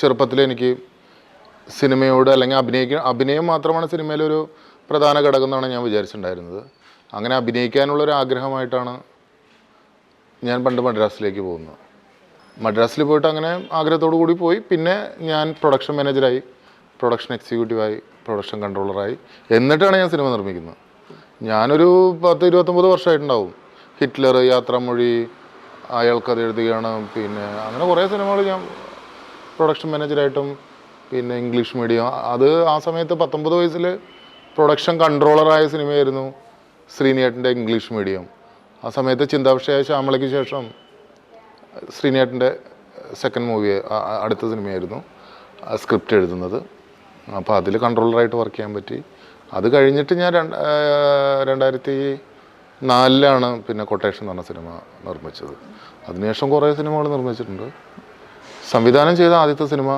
ചെറുപ്പത്തിൽ എനിക്ക് സിനിമയോട് അല്ലെങ്കിൽ അഭിനയം മാത്രമാണ് സിനിമയിലൊരു പ്രധാന ഘടകം എന്നാണ് ഞാൻ വിചാരിച്ചിട്ടുണ്ടായിരുന്നത്. അങ്ങനെ അഭിനയിക്കാനുള്ളൊരു ആഗ്രഹമായിട്ടാണ് ഞാൻ പണ്ട് മദ്രാസിലേക്ക് പോകുന്നത്. മദ്രാസിൽ പോയിട്ട് അങ്ങനെ ആഗ്രഹത്തോടു കൂടി പോയി. പിന്നെ ഞാൻ പ്രൊഡക്ഷൻ മാനേജറായി, പ്രൊഡക്ഷൻ എക്സിക്യൂട്ടീവായി, പ്രൊഡക്ഷൻ കൺട്രോളറായി. എന്നിട്ടാണ് ഞാൻ സിനിമ നിർമ്മിക്കുന്നത്. ഞാനൊരു 10-29 വർഷമായിട്ടുണ്ടാവും. ഹിറ്റ്ലർ, യാത്രാമൊഴി, അയാൾക്കത് എഴുതുകയാണ്, പിന്നെ അങ്ങനെ കുറേ സിനിമകൾ ഞാൻ പ്രൊഡക്ഷൻ മാനേജറായിട്ടും പിന്നെ ഇംഗ്ലീഷ് മീഡിയം. അത് ആ സമയത്ത് 19 വയസ്സിൽ പ്രൊഡക്ഷൻ കൺട്രോളറായ സിനിമയായിരുന്നു ശ്രീനിയേട്ടൻ്റെ ഇംഗ്ലീഷ് മീഡിയം. ആ സമയത്ത് ചിന്താവിഷയായ ശ്യാമളയ്ക്ക് ശേഷം ശ്രീനിയേട്ടൻ്റെ സെക്കൻഡ് മൂവി, അടുത്ത സിനിമയായിരുന്നു സ്ക്രിപ്റ്റ് എഴുതുന്നത്. അപ്പോൾ അതിൽ കൺട്രോളറായിട്ട് വർക്ക് ചെയ്യാൻ പറ്റി. അത് കഴിഞ്ഞിട്ട് ഞാൻ 2004 പിന്നെ കൊട്ടേഷൻ എന്ന് പറഞ്ഞ സിനിമ നിർമ്മിച്ചത്. അതിനുശേഷം കുറേ സിനിമകൾ നിർമ്മിച്ചിട്ടുണ്ട്. സംവിധാനം ചെയ്ത ആദ്യത്തെ സിനിമ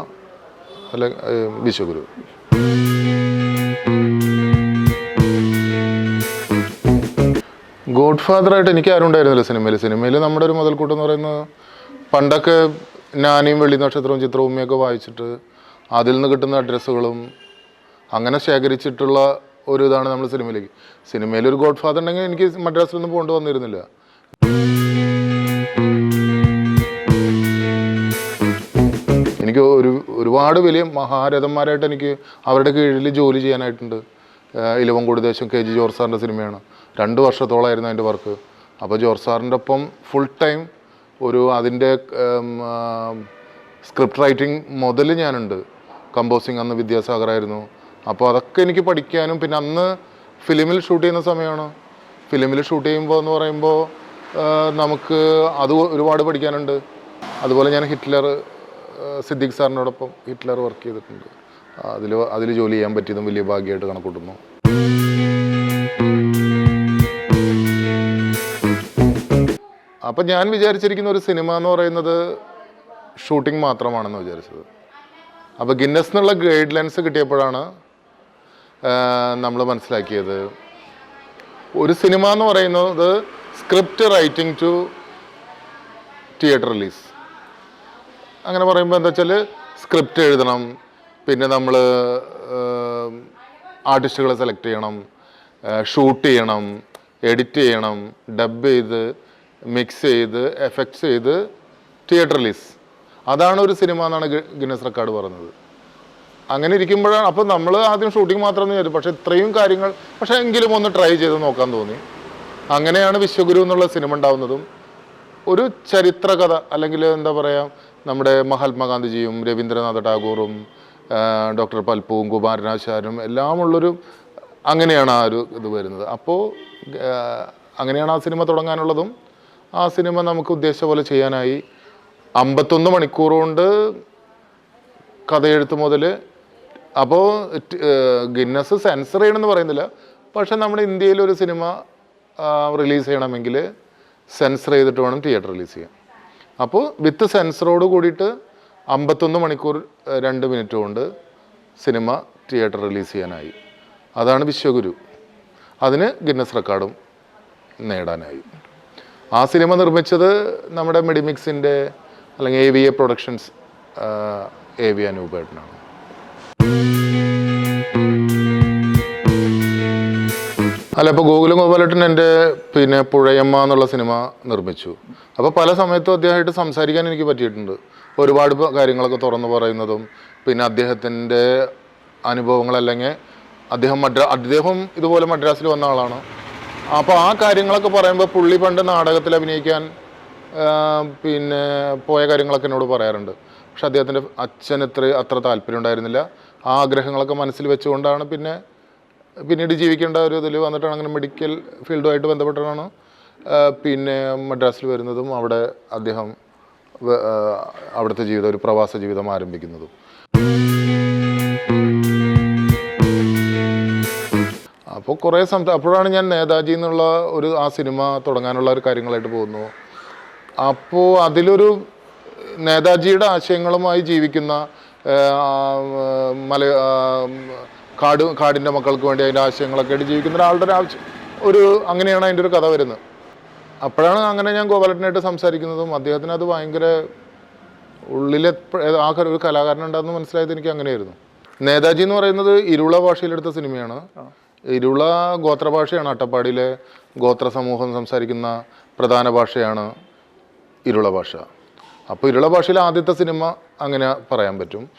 വിശ്വഗുരു. ഗോഡ് ഫാദറായിട്ട് എനിക്ക് ആരും ഉണ്ടായിരുന്നില്ല സിനിമയിൽ. നമ്മുടെ ഒരു മുതൽക്കൂട്ട് എന്ന് പറയുന്നത്, പണ്ടൊക്കെ ഞാനും വെള്ളി നക്ഷത്രവും ചിത്രഭൂമിയൊക്കെ വായിച്ചിട്ട് അതിൽ നിന്ന് കിട്ടുന്ന അഡ്രസ്സുകളും അങ്ങനെ ശേഖരിച്ചിട്ടുള്ള ഒരു ഇതാണ് നമ്മൾ സിനിമയിലൊരു ഗോഡ് ഫാദർ ഉണ്ടെങ്കിൽ എനിക്ക് മദ്രാസിലൊന്നും പോകേണ്ടി വന്നിരുന്നില്ല. എനിക്ക് ഒരുപാട് വലിയ മഹാരഥന്മാരായിട്ട് എനിക്ക് അവരുടെ കീഴിൽ ജോലി ചെയ്യാനായിട്ടുണ്ട്. ഇലവങ്കോട് ദേശം KG ജോർജ് സാറിൻ്റെ സിനിമയാണ്. 2 വർഷത്തോളമായിരുന്നു അതിൻ്റെ വർക്ക്. അപ്പോൾ ജോർജ് സാറിൻ്റെ ഒപ്പം ഫുൾ ടൈം അതിൻ്റെ സ്ക്രിപ്റ്റ് റൈറ്റിംഗ് മുതൽ ഞാനുണ്ട്. കമ്പോസിങ് അന്ന് വിദ്യാസാഗറായിരുന്നു. അപ്പോൾ അതൊക്കെ എനിക്ക് പഠിക്കാനും, പിന്നെ അന്ന് ഫിലിമിൽ ഷൂട്ട് ചെയ്യുന്ന സമയമാണ്. ഫിലിമിൽ ഷൂട്ട് ചെയ്യുമ്പോൾ എന്ന് പറയുമ്പോൾ നമുക്ക് അത് ഒരുപാട് പഠിക്കാനുണ്ട്. അതുപോലെ ഞാൻ സിദ്ദിഖ് സാറിനോടൊപ്പം ഹിറ്റ്ലർ വർക്ക് ചെയ്തിട്ടുണ്ട്. അതിൽ ജോലി ചെയ്യാൻ പറ്റിയതും വലിയ ഭാഗ്യമായിട്ട് കണക്കൂട്ടുന്നു. അപ്പം ഞാൻ വിചാരിച്ചിരിക്കുന്ന ഒരു സിനിമ എന്ന് പറയുന്നത് ഷൂട്ടിംഗ് മാത്രമാണെന്ന് വിചാരിച്ചത്. അപ്പോൾ ഗിന്നസ് എന്നുള്ള ഗൈഡ് ലൈൻസ് കിട്ടിയപ്പോഴാണ് നമ്മൾ മനസ്സിലാക്കിയത് ഒരു സിനിമ എന്ന് പറയുന്നത് script writing to theatre release. അങ്ങനെ പറയുമ്പോൾ എന്താ വെച്ചാൽ സ്ക്രിപ്റ്റ് എഴുതണം, പിന്നെ നമ്മൾ ആർട്ടിസ്റ്റുകളെ സെലക്ട് ചെയ്യണം, ഷൂട്ട് ചെയ്യണം, എഡിറ്റ് ചെയ്യണം, ഡബ് ചെയ്ത് മിക്സ് ചെയ്ത് എഫക്ട്സ് ചെയ്ത് തിയേറ്റർ റിലീസ്. അതാണ് ഒരു സിനിമ എന്നാണ് ഗിന്നസ് റെക്കോർഡ് പറഞ്ഞത്. അങ്ങനെ ഇരിക്കുമ്പോഴാണ് അപ്പോൾ നമ്മൾ ആദ്യം ഷൂട്ടിംഗ് മാത്രമെന്ന് വിചാരിച്ചു. പക്ഷേ ഇത്രയും കാര്യങ്ങൾ എങ്കിലും ഒന്ന് ട്രൈ ചെയ്ത് നോക്കാൻ തോന്നി. അങ്ങനെയാണ് വിശ്വഗുരു എന്നുള്ള സിനിമ ഉണ്ടാവുന്നതും. ഒരു ചരിത്രകഥ, അല്ലെങ്കിൽ എന്താ പറയുക, നമ്മുടെ മഹാത്മാഗാന്ധിജിയും രവീന്ദ്രനാഥ ടാഗോറും ഡോക്ടർ പൽപ്പുവും കുമാരനാശാനും എല്ലാം ഉള്ളൊരു, അങ്ങനെയാണ് ആ ഒരു ഇത് വരുന്നത്. അപ്പോൾ അങ്ങനെയാണ് ആ സിനിമ തുടങ്ങാനുള്ളതും. ആ സിനിമ നമുക്ക് ഉദ്ദേശിച്ച പോലെ ചെയ്യാനായി. 51 മണിക്കൂർ കൊണ്ട് കഥയെഴുത്ത് മുതൽ. അപ്പോൾ ഗിന്നസ് സെൻസർ ചെയ്യണമെന്ന് പറയുന്നില്ല, പക്ഷെ നമ്മുടെ ഇന്ത്യയിലൊരു സിനിമ റിലീസ് ചെയ്യണമെങ്കിൽ സെൻസർ ചെയ്തിട്ട് വേണം തിയേറ്റർ റിലീസ് ചെയ്യാൻ. അപ്പോൾ വിത്ത് സെൻസറോട് കൂടിയിട്ട് 51 മണിക്കൂർ 2 മിനിറ്റ് കൊണ്ട് സിനിമ തിയേറ്റർ റിലീസ് ചെയ്യാനായി. അതാണ് വിശ്വഗുരു. അതിന് ഗിന്നസ് റെക്കോർഡും നേടാനായി. ആ സിനിമ നിർമ്മിച്ചത് നമ്മുടെ മെഡിമിക്സിൻ്റെ അല്ലെങ്കിൽ AVA പ്രൊഡക്ഷൻസ് AV അനൂപേട്ടനാണ്. അല്ല, ഇപ്പോൾ ഗോകുലം ഗോപാലേട്ടൻ എൻ്റെ പിന്നെ പുഴയമ്മ എന്നുള്ള സിനിമ നിർമ്മിച്ചു. അപ്പോൾ പല സമയത്തും അദ്ദേഹമായിട്ട് സംസാരിക്കാൻ എനിക്ക് പറ്റിയിട്ടുണ്ട്. ഒരുപാട് കാര്യങ്ങളൊക്കെ തുറന്നു പറയുന്നതും, പിന്നെ അദ്ദേഹത്തിൻ്റെ അനുഭവങ്ങളല്ലെങ്കിൽ അദ്ദേഹം ഇതുപോലെ മദ്രാസിൽ വന്ന ആളാണ്. അപ്പോൾ ആ കാര്യങ്ങളൊക്കെ പറയുമ്പോൾ പുള്ളി പണ്ട് നാടകത്തിൽ അഭിനയിക്കാൻ പിന്നെ പോയ കാര്യങ്ങളൊക്കെ എന്നോട് പറയാറുണ്ട്. പക്ഷെ അദ്ദേഹത്തിൻ്റെ അച്ഛൻ അത്ര താല്പര്യം ഉണ്ടായിരുന്നില്ല. ആ ആഗ്രഹങ്ങളൊക്കെ മനസ്സിൽ വെച്ചുകൊണ്ടാണ് പിന്നീട് ജീവിക്കേണ്ട ഒരു ഇതിൽ വന്നിട്ടാണ് അങ്ങനെ മെഡിക്കൽ ഫീൽഡുമായിട്ട് ബന്ധപ്പെട്ടാണ് പിന്നെ മദ്രാസിൽ വരുന്നതും അവിടെ അദ്ദേഹം അവിടുത്തെ ജീവിതം, ഒരു പ്രവാസ ജീവിതം ആരംഭിക്കുന്നതും. അപ്പോൾ കുറേ അപ്പോഴാണ് ഞാൻ നേതാജി എന്നുള്ള ആ സിനിമ തുടങ്ങാനുള്ള ഒരു കാര്യങ്ങളായിട്ട് പോകുന്നു. അപ്പോൾ അതിലൊരു നേതാജിയുടെ ആശയങ്ങളുമായി ജീവിക്കുന്ന കാടിൻ്റെ മക്കൾക്ക് വേണ്ടി അതിൻ്റെ ആശയങ്ങളൊക്കെ ആയിട്ട് ജീവിക്കുന്ന ഒരാളുടെ അങ്ങനെയാണ് അതിൻ്റെ ഒരു കഥ വരുന്നത്. അപ്പോഴാണ് അങ്ങനെ ഞാൻ ഗോപാലേട്ടനായിട്ട് സംസാരിക്കുന്നതും അദ്ദേഹത്തിന് അത് ഭയങ്കര ഉള്ളിലെ ആ ഒരു കലാകാരനുണ്ടെന്ന് മനസ്സിലായത് എനിക്ക് അങ്ങനെയായിരുന്നു. നേതാജി എന്ന് പറയുന്നത് ഇരുള ഭാഷയിലെടുത്ത സിനിമയാണ്. ഇരുള ഗോത്രഭാഷയാണ്. അട്ടപ്പാടിയിലെ ഗോത്ര സമൂഹം സംസാരിക്കുന്ന പ്രധാന ഭാഷയാണ് ഇരുള ഭാഷ. അപ്പോൾ ഇരുള ഭാഷയിലെ ആദ്യത്തെ സിനിമ അങ്ങനെ പറയാൻ പറ്റും.